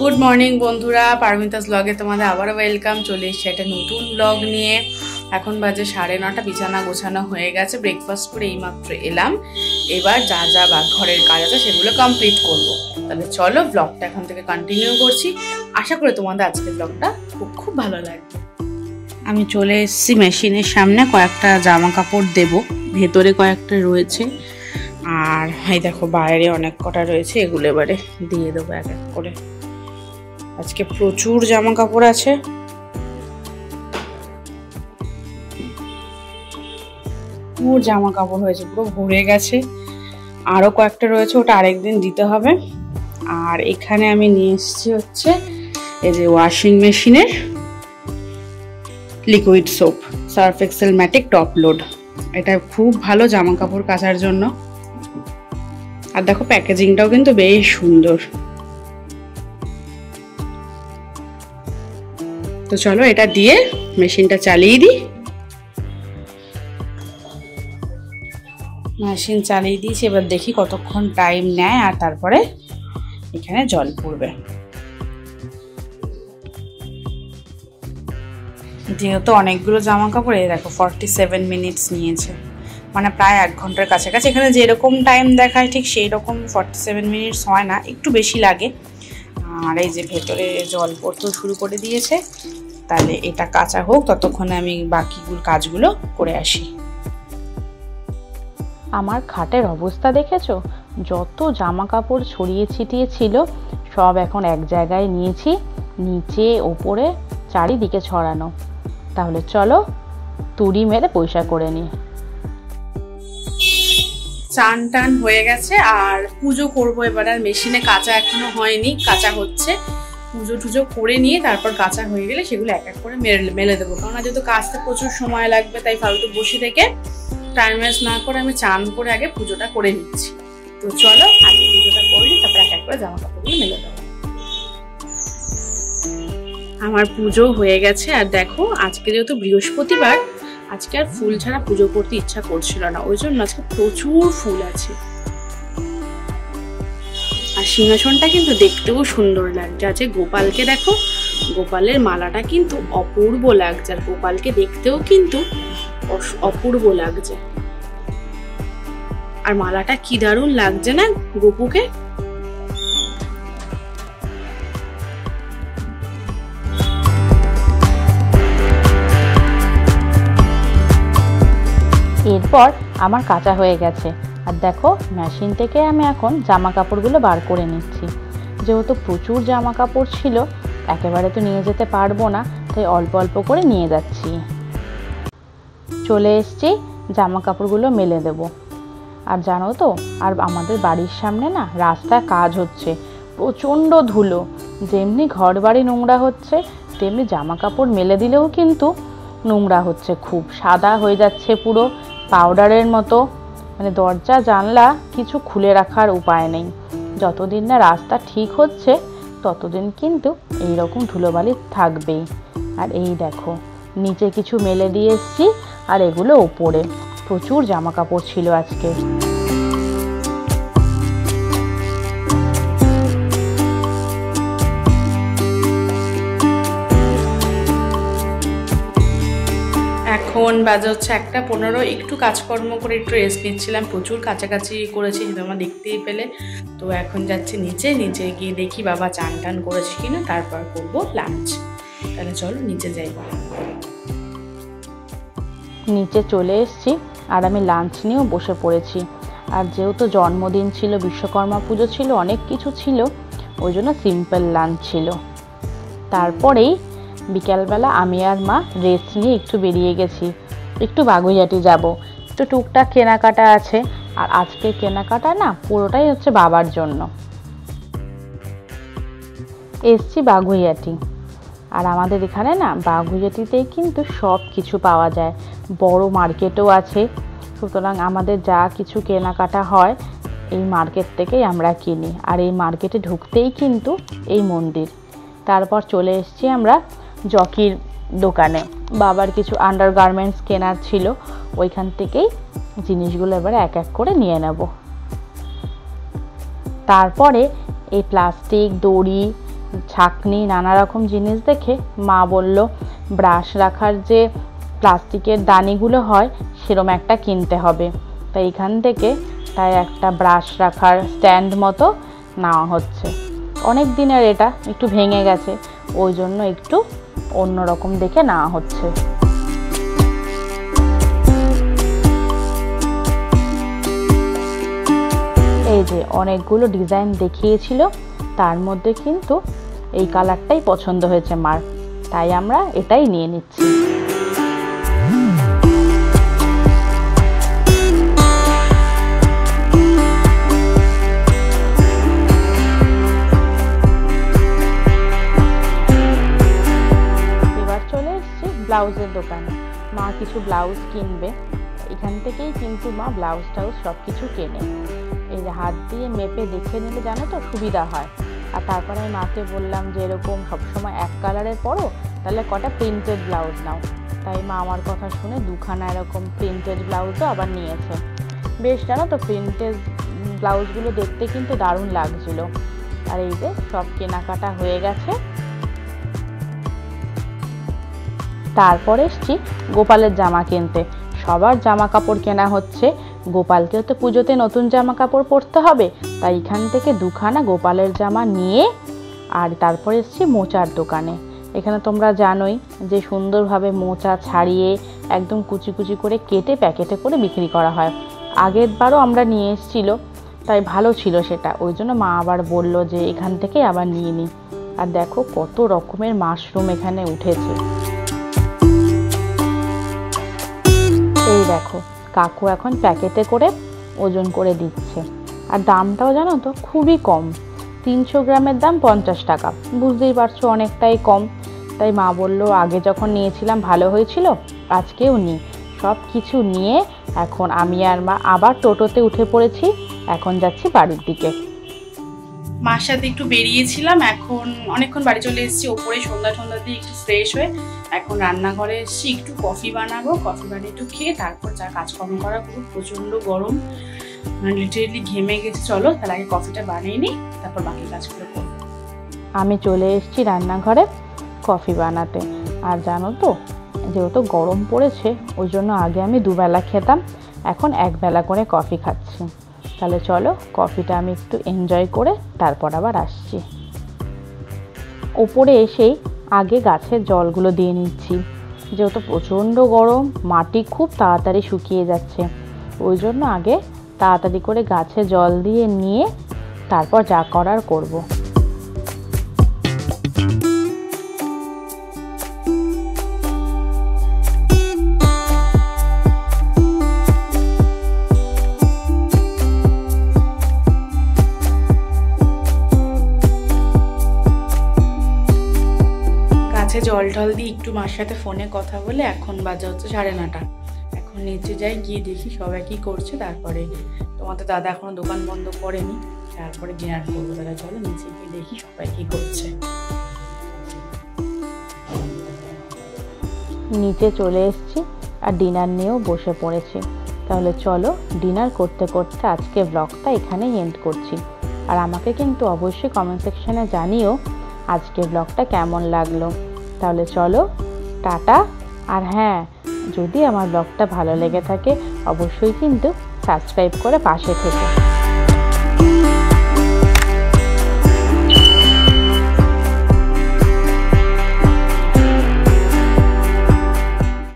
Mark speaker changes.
Speaker 1: Good morning বন্ধুরা, পারমিতাস ব্লগে তোমাদের আবারও ওয়েলকাম। চলে এসেছি একটা নতুন ব্লগ নিয়ে। এখন বাজে 9:30, বিছানা গোছানো হয়ে গেছে, ব্রেকফাস্ট করে এইমাত্র এলাম। এবার যা যা ঘরের কাজ আছে সেগুলো কমপ্লিট করব। তাহলে চলো ব্লগটা এখন থেকে কন্টিনিউ করছি। আশা করি তোমাদের আজকের ব্লগটা খুব খুব ভালো লাগবে। আমি চলে এসেছি মেশিনের সামনে, কয়েকটা জামা কাপড় দেব, ভেতরে কয়েকটা রয়েছে আর এই দেখো বাইরে অনেক কটা রয়েছে, এগুলো এবারে দিয়ে দেবো এক এক করে। আজকে প্রচুর জামা কাপড় আছে। পুরো জামা কাপড় হয়েছে, পুরো ভরে গেছে। আরো কয়েকটা রয়েছে, ওটা আরেকদিন দিতে হবে। আর এখানে আমি নিয়ে এসেছি হচ্ছে এই যে ওয়াশিং মেশিনের liquid soap, Surf Excel Matic top load. এটা খুব ভালো জামা কাপড় কাচার জন্য। আর দেখো প্যাকেজিংটাও কিন্তু বেশ সুন্দর। তো চলো এটা দিয়ে মেশিনটা চালিয়ে দিই। মেশিন চালিয়ে দিয়েছি, এবার দেখি কতক্ষণ টাইম নেয় আর তারপরে এখানে জল পড়বে। যেহেতু অনেকগুলো জামা কাপড়, এই দেখো 47 মিনিটস নিয়েছে, মানে প্রায় 1 ঘন্টার কাছাকাছি। এখানে যেরকম টাইম দেখায় ঠিক সেই রকম 47 মিনিটস হয় না, একটু বেশি লাগে। আর এই যে ভেতরে জল পড়তেও শুরু করে দিয়েছে। তাহলে এটা কাঁচা হোক, ততক্ষণে আমি বাকিগুলো কাজগুলো করে আসি।
Speaker 2: আমার খাটের অবস্থা দেখেছো? যত জামা কাপড় ছড়িয়ে ছিটিয়ে ছিল সব এখন এক জায়গায় নিয়েছি, নিচে ওপরে চারিদিকে ছড়ানো। তাহলে চলো তুড়ি মেরে পয়সা করে নিই।
Speaker 1: চান টান হয়ে গেছে আর পুজো করবো এবার। আর মেশিনে কাঁচা এখনো হয়নি, কাঁচা হচ্ছে। পুজো টুজো করে নিয়ে তারপর কাঁচা হয়ে গেলে সেগুলো এক এক করে মেলে দেবো। কারণ যেহেতু কাচতে প্রচুর সময় লাগবে, তাই ফালতু বসে থেকে টাইম ওয়েস্ট না করে আমি চান করে আগে পুজোটা করে নিচ্ছি। তো চলো আগে পুজোটা করি, তারপর এক এক করে জামা কাপড়গুলো মেলে দেবো। আমার পুজো হয়ে গেছে। আর দেখো আজকে যেহেতু বৃহস্পতিবার, আজকে আর ফুল ছাড়া পুজো করতে ইচ্ছা করছিল না, ওই জন্য আজকে প্রচুর ফুল আছে। আর সিংহাসনটা কিন্তু দেখতেও সুন্দর লাগছে। আছে গোপালকে দেখো, গোপালের মালাটা কিন্তু অপূর্ব লাগছে। আর গোপালকে দেখতেও কিন্তু অপূর্ব লাগছে। আর মালাটা কি দারুণ লাগছে না গোপুকে।
Speaker 2: এরপর আমার কাঁচা হয়ে গেছে। আর দেখো মেশিন থেকে আমি এখন জামা কাপড়গুলো বার করে নিচ্ছি। যেহেতু প্রচুর জামা কাপড় ছিল, একেবারে তো নিয়ে যেতে পারবো না, তাই অল্প অল্প করে নিয়ে যাচ্ছি। চলে এসছি জামা কাপড়গুলো মেলে দেব। আর জানো তো, আর আমাদের বাড়ির সামনে না রাস্তায় কাজ হচ্ছে, প্রচণ্ড ধুলো। যেমনি ঘর বাড়ি নোংরা হচ্ছে, তেমনি জামা কাপড় মেলে দিলেও কিন্তু নোংরা হচ্ছে, খুব সাদা হয়ে যাচ্ছে, পুরো পাউডারের মতো। মানে দরজা জানলা কিছু খুলে রাখার উপায় নেই। যতদিন না রাস্তা ঠিক হচ্ছে ততদিন কিন্তু এইরকম ধুলোবালি থাকবেই। আর এই দেখো নিচে কিছু মেলে দিয়ে এসছি, আর এগুলো ওপরে। প্রচুর জামা কাপড় ছিল আজকে।
Speaker 1: এখন বাজে হচ্ছে 1:15। একটু কাজকর্ম করে একটু রেস্ট নিচ্ছিলাম, প্রচুর কাছাকাছি করেছি, তোমরা দেখতেই পেলে। তো এখন যাচ্ছি নিচে গিয়ে দেখি বাবা চান টান করেছে কিনা, তারপর করবো লাঞ্চ। তাহলে চলো নিচে যাই।
Speaker 2: নিচে চলে এসেছি আর আমি লাঞ্চ নিয়েও বসে পড়েছি। আর যেহেতু জন্মদিন ছিল, বিশ্বকর্মা পুজো ছিল, অনেক কিছু ছিল, ওই জন্য সিম্পল লাঞ্চ ছিল। তারপরেই বিকালবেলা আমি আর মা রেস্ট নিয়ে একটু বেরিয়ে গেছি, একটু বাগুইহাটি যাব, একটু টুকটাক কেনাকাটা আছে। আর আজকে কেনাকাটা না পুরোটাই হচ্ছে বাবার জন্য। এসছি বাগুইহাটি। আর আমাদের এখানে না বাগুইহাটিতেই কিন্তু সব কিছু পাওয়া যায়, বড় মার্কেটও আছে। সুতরাং আমাদের যা কিছু কেনাকাটা হয় এই মার্কেট থেকেই আমরা কিনি। আর এই মার্কেটে ঢুকতেই কিন্তু এই মন্দির। তারপর চলে এসেছি আমরা জকির দোকানে, বাবার কিছু আন্ডারগার্মেন্টস কেনার ছিল, ওইখান থেকেই জিনিসগুলো এবারে এক এক করে নিয়ে নেব। তারপরে এই প্লাস্টিক, দড়ি, ছাঁকনি নানা রকম জিনিস দেখে মা বলল ব্রাশ রাখার যে প্লাস্টিকের দানিগুলো হয় সেরকম একটা কিনতে হবে। তাই এখান থেকে একটা ব্রাশ রাখার স্ট্যান্ড মতো নেওয়া হচ্ছে। অনেক দিনের এটা একটু ভেঙে গেছে, ওই জন্য একটু অন্যরকম দেখে নেওয়া হচ্ছে। এই যে অনেকগুলো ডিজাইন দেখিয়েছিল, তার মধ্যে কিন্তু এই কালারটাই পছন্দ হয়েছে মার, তাই আমরা এটাই নিয়ে নিচ্ছি। এবার চলে এসেছি ব্লাউজের দোকানে। মা কিছু ব্লাউজ কিনবে, এখান থেকেই কিন্তু মা ব্লাউজ টাউজ সব কিছু কেনে। এই যে হাত দিয়ে মেপে দেখে নিলে জানো তো সুবিধা হয়। আর তারপরে আমি মাকে বললাম যে এরকম সবসময় এক কালারের পরো, তাহলে কটা প্রিন্টেড ব্লাউজ নাও। তাই মা আমার কথা শুনে দুখানা এরকম প্রিন্টেড ব্লাউজও আবার নিয়েছে। বেশ জানো তো প্রিন্টেড ব্লাউজগুলো দেখতে কিন্তু দারুণ লাগছিল। আর এই যে সব কেনাকাটা হয়ে গেছে। তারপরে এসছি গোপালের জামা কিনতে। সবার জামা কাপড় কেনা হচ্ছে, গোপালকেও তো পুজোতে নতুন জামা কাপড় পরতে হবে, তাই এখান থেকে দুখানা গোপালের জামা নিয়ে আর তারপরে এসছি মোচার দোকানে। এখানে তোমরা জানোই যে সুন্দরভাবে মোচা ছাড়িয়ে একদম কুচি কুচি করে কেটে প্যাকেটে করে বিক্রি করা হয়। আগের বারও আমরা নিয়ে এসেছিল, তাই ভালো ছিল সেটা, ওই জন্য মা আবার বলল যে এখান থেকে আবার নিয়ে নিই। আর দেখো কত রকমের মাশরুম এখানে উঠেছে। এই দেখো কাকু এখন প্যাকেটে করে ওজন করে দিচ্ছে। আর দামটাও জানো তো খুবই কম, 300 গ্রামের দাম 50 টাকা। বুঝতেই পারছো অনেকটাই কম। তাই মা বলল আগে যখন নিয়েছিলাম ভালো হয়েছিল, আজকেও নিই। সব কিছু নিয়ে এখন আমি আর মা আবার টোটোতে উঠে পড়েছি, এখন যাচ্ছি বাড়ির দিকে।
Speaker 1: মার সাথে একটু বেরিয়েছিলাম, এখন অনেকক্ষণ বাড়ি চলে এসেছি। ওপরে সন্ধ্যা দিয়ে একটু ফ্রেশ হয়ে এখন রান্নাঘরে এসেছি, একটু কফি বানাবো। কফি বানিয়ে একটু খেয়ে তারপর যা কাজকর্ম করা, খুব প্রচণ্ড গরম, লিটারেলি ঘেমে গেছে। চলো তাহলে আগে কফিটা বানিয়ে নিই, তারপর বাকি কাজগুলো করবো।
Speaker 2: আমি চলে এসেছি রান্নাঘরে কফি বানাতে। আর জানো তো যেহেতু গরম পড়েছে, ওই জন্য আগে আমি দুবেলা খেতাম, এখন একবেলা করে কফি খাচ্ছি। তাহলে চলো কফিটা আমি একটু এনজয় করে তারপর আবার আসছি। ওপরে এসেই আগে গাছের জলগুলো দিয়ে নিচ্ছি, যেহেতু প্রচণ্ড গরম, মাটি খুব তাড়াতাড়ি শুকিয়ে যাচ্ছে, ওই জন্য আগে তাড়াতাড়ি করে গাছে জল দিয়ে নিয়ে তারপর যা করার করব।
Speaker 1: জল টল দিয়ে একটু মার সাথে ফোনে কথা বলে এখন বাজে হচ্ছে 9:30। এখন নিচে যাই, গিয়ে দেখি সবাই কি করছে। তারপরে তোমাদের দাদা এখনো দোকান বন্ধ করেনি, তারপরে ডিনার করবো। তাহলে চলো নিচে গিয়ে দেখি সবাই কি করছে।
Speaker 2: নিচে চলে এসেছি আর ডিনার নিয়েও বসে পড়েছি। তাহলে চলো ডিনার করতে করতে আজকে ব্লগটা এখানেই এন্ড করছি। আর আমাকে কিন্তু অবশ্যই কমেন্ট সেকশনে জানিও আজকে ব্লগটা কেমন লাগলো। তাহলে চলো টাটা। আর হ্যাঁ, যদি আমার ব্লগটা ভালো লেগে থাকে অবশ্যই কিন্তু সাবস্ক্রাইব করে পাশে থেকো।